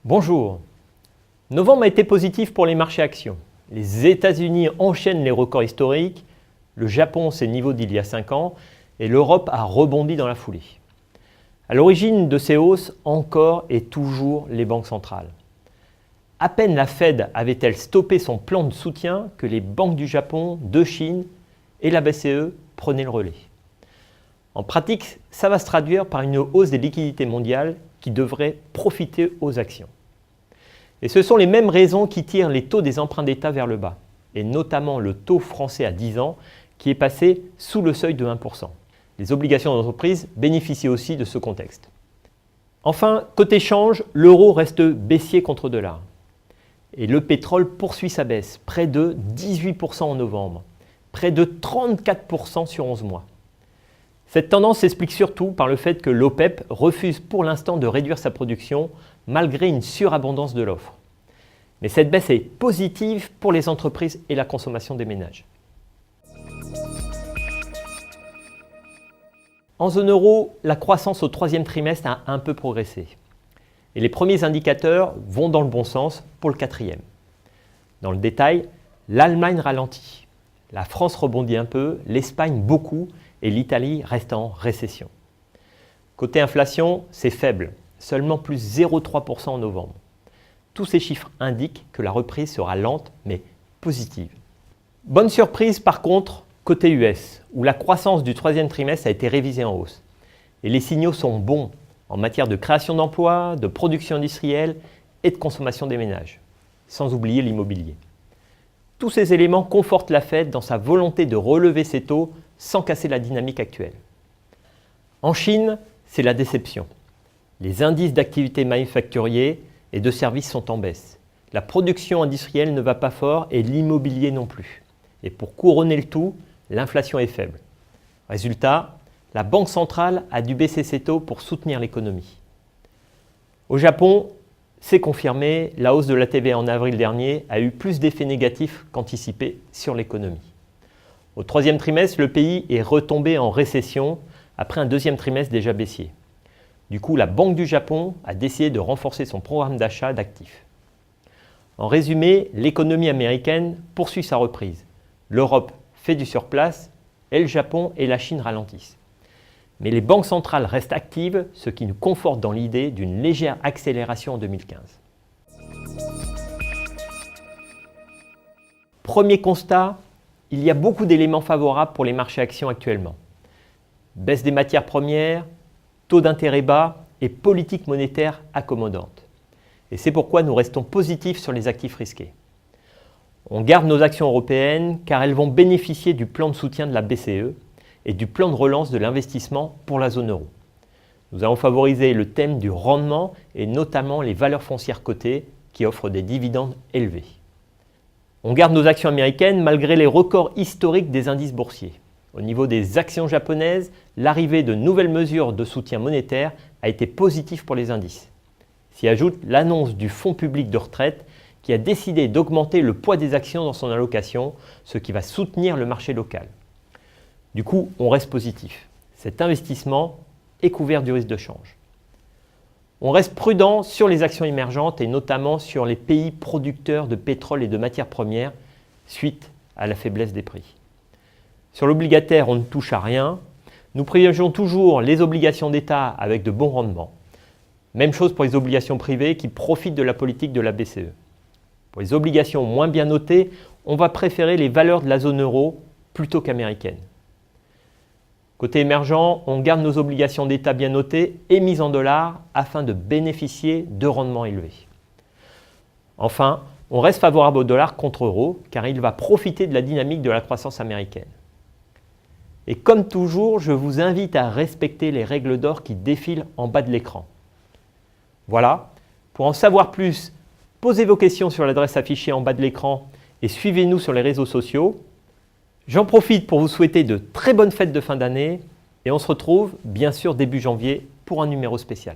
Bonjour. Novembre a été positif pour les marchés actions. Les États-Unis enchaînent les records historiques, le Japon ses niveaux d'il y a 5 ans et l'Europe a rebondi dans la foulée. À l'origine de ces hausses, encore et toujours les banques centrales. À peine la Fed avait-elle stoppé son plan de soutien que les banques du Japon, de Chine et la BCE prenaient le relais. En pratique, ça va se traduire par une hausse des liquidités mondiales qui devrait profiter aux actions. Et ce sont les mêmes raisons qui tirent les taux des emprunts d'État vers le bas, et notamment le taux français à 10 ans qui est passé sous le seuil de 1%. Les obligations d'entreprise bénéficient aussi de ce contexte. Enfin, côté change, l'euro reste baissier contre dollar. Et le pétrole poursuit sa baisse, près de 18% en novembre, près de 34% sur 11 mois. Cette tendance s'explique surtout par le fait que l'OPEP refuse pour l'instant de réduire sa production malgré une surabondance de l'offre. Mais cette baisse est positive pour les entreprises et la consommation des ménages. En zone euro, la croissance au troisième trimestre a un peu progressé. Et les premiers indicateurs vont dans le bon sens pour le quatrième. Dans le détail, l'Allemagne ralentit. La France rebondit un peu, l'Espagne beaucoup et l'Italie reste en récession. Côté inflation, c'est faible, seulement plus 0,3% en novembre. Tous ces chiffres indiquent que la reprise sera lente mais positive. Bonne surprise par contre côté US, où la croissance du troisième trimestre a été révisée en hausse. Et les signaux sont bons en matière de création d'emplois, de production industrielle et de consommation des ménages, sans oublier l'immobilier. Tous ces éléments confortent la Fed dans sa volonté de relever ses taux sans casser la dynamique actuelle. En Chine, c'est la déception. Les indices d'activité manufacturier et de services sont en baisse. La production industrielle ne va pas fort et l'immobilier non plus. Et pour couronner le tout, l'inflation est faible. Résultat, la Banque centrale a dû baisser ses taux pour soutenir l'économie. Au Japon, c'est confirmé, la hausse de la TVA en avril dernier a eu plus d'effets négatifs qu'anticipé sur l'économie. Au troisième trimestre, le pays est retombé en récession après un deuxième trimestre déjà baissier. Du coup, la Banque du Japon a décidé de renforcer son programme d'achat d'actifs. En résumé, l'économie américaine poursuit sa reprise. L'Europe fait du surplace et le Japon et la Chine ralentissent. Mais les banques centrales restent actives, ce qui nous conforte dans l'idée d'une légère accélération en 2015. Premier constat, il y a beaucoup d'éléments favorables pour les marchés actions actuellement. Baisse des matières premières, taux d'intérêt bas et politique monétaire accommodante. Et c'est pourquoi nous restons positifs sur les actifs risqués. On garde nos actions européennes car elles vont bénéficier du plan de soutien de la BCE et du plan de relance de l'investissement pour la zone euro. Nous allons favoriser le thème du rendement et notamment les valeurs foncières cotées qui offrent des dividendes élevés. On garde nos actions américaines malgré les records historiques des indices boursiers. Au niveau des actions japonaises, l'arrivée de nouvelles mesures de soutien monétaire a été positive pour les indices. S'y ajoute l'annonce du fonds public de retraite qui a décidé d'augmenter le poids des actions dans son allocation, ce qui va soutenir le marché local. Du coup, on reste positif. Cet investissement est couvert du risque de change. On reste prudent sur les actions émergentes et notamment sur les pays producteurs de pétrole et de matières premières suite à la faiblesse des prix. Sur l'obligataire, on ne touche à rien. Nous privilégions toujours les obligations d'État avec de bons rendements. Même chose pour les obligations privées qui profitent de la politique de la BCE. Pour les obligations moins bien notées, on va préférer les valeurs de la zone euro plutôt qu'américaines. Côté émergent, on garde nos obligations d'État bien notées émises en dollars afin de bénéficier de rendements élevés. Enfin, on reste favorable au dollar contre euro car il va profiter de la dynamique de la croissance américaine. Et comme toujours, je vous invite à respecter les règles d'or qui défilent en bas de l'écran. Voilà, pour en savoir plus, posez vos questions sur l'adresse affichée en bas de l'écran et suivez-nous sur les réseaux sociaux. J'en profite pour vous souhaiter de très bonnes fêtes de fin d'année et on se retrouve bien sûr début janvier pour un numéro spécial.